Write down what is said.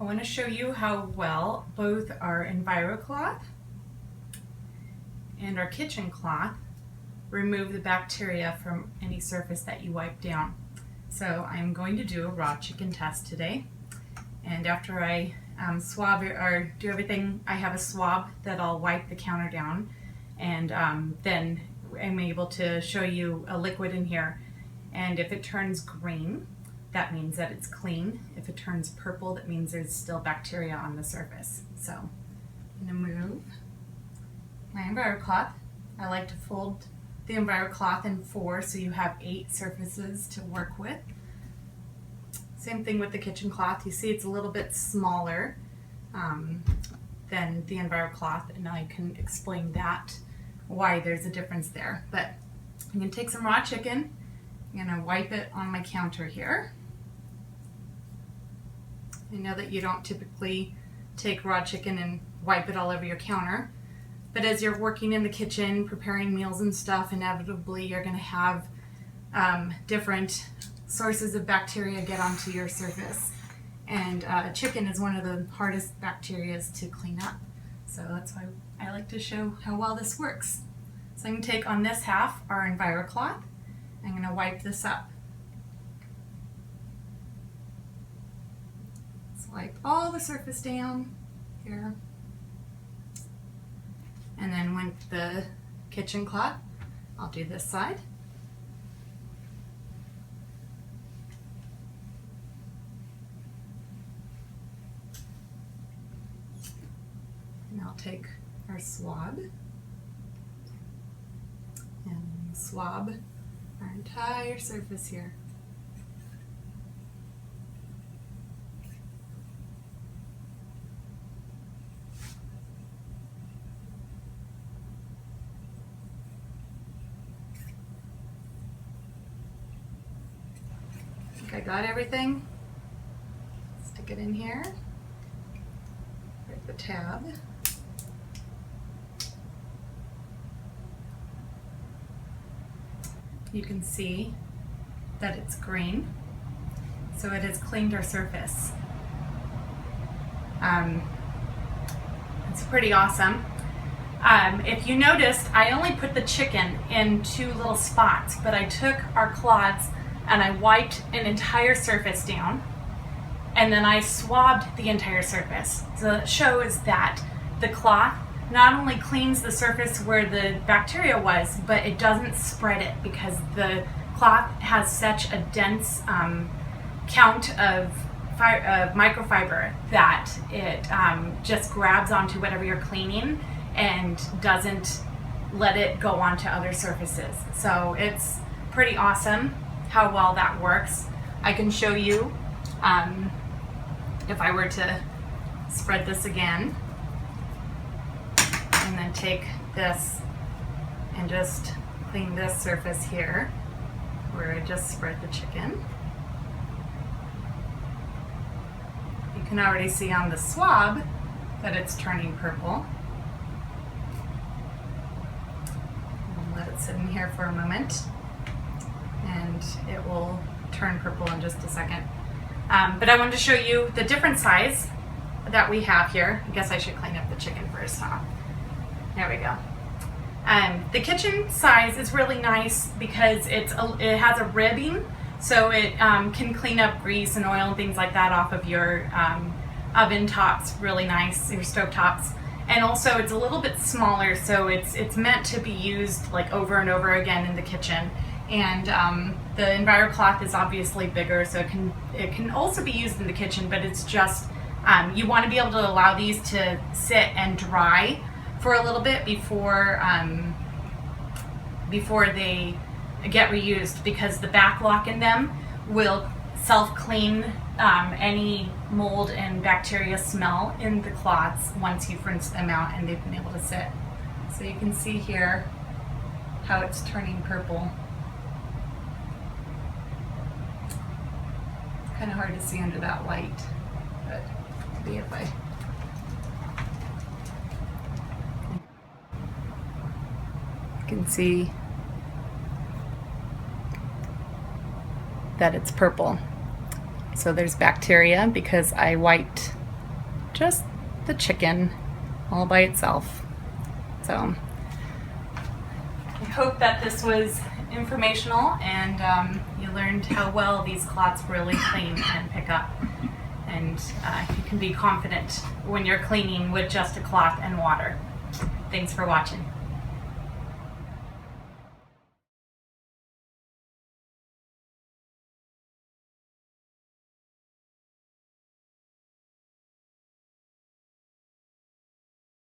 I want to show you how well both our EnviroCloth and our kitchen cloth remove the bacteria from any surface that you wipe down. So I'm going to do a raw chicken test today, and after I swab or do everything, I have a swab that I'll wipe the counter down, and then I'm able to show you a liquid in here, and if it turns green, that means that it's clean. If it turns purple, that means there's still bacteria on the surface. So I'm going to move my EnviroCloth. I like to fold the EnviroCloth in 4 so you have 8 surfaces to work with. Same thing with the kitchen cloth. You see it's a little bit smaller than the EnviroCloth, and I can explain that, why there's a difference there. But I'm going to take some raw chicken. I'm going to wipe it on my counter here. I know that you don't typically take raw chicken and wipe it all over your counter, but as you're working in the kitchen, preparing meals and stuff, inevitably you're going to have different sources of bacteria get onto your surface. And chicken is one of the hardest bacteria to clean up. So that's why I like to show how well this works. So I'm going to take on this half our EnviroCloth. I'm going to wipe this up. Let's wipe all the surface down here. And then with the kitchen cloth, I'll do this side. And I'll take our swab and swab our entire surface here. I think I got everything. Stick it in here. Break the tab. You can see that it's green, so it has cleaned our surface. It's pretty awesome. If you noticed, I only put the chicken in 2 little spots, but I took our cloths and I wiped an entire surface down, and then I swabbed the entire surface. So it shows that the cloth not only cleans the surface where the bacteria was, but it doesn't spread it because the cloth has such a dense count of microfiber that it just grabs onto whatever you're cleaning and doesn't let it go onto other surfaces. So it's pretty awesome how well that works. I can show you if I were to spread this again, and then take this and just clean this surface here where I just spread the chicken. You can already see on the swab that it's turning purple. I'll let it sit in here for a moment, and it will turn purple in just a second. But I wanted to show you the different size that we have here. I guess I should clean up the chicken first, huh? There we go. The kitchen size is really nice because it has a ribbing, so it can clean up grease and oil and things like that off of your oven tops really nice, your stove tops. And also it's a little bit smaller, so it's meant to be used like over and over again in the kitchen. And the EnviroCloth is obviously bigger, so it can also be used in the kitchen, but it's just you want to be able to allow these to sit and dry for a little bit before they get reused, because the back lock in them will self-clean any mold and bacteria smell in the cloths once you've rinsed them out and they've been able to sit. So you can see here how it's turning purple. It's kind of hard to see under that light, but maybe if I can see that it's purple. So there's bacteria because I wiped just the chicken all by itself. So I hope that this was informational and you learned how well these cloths really clean and pick up. And you can be confident when you're cleaning with just a cloth and water. Thanks for watching.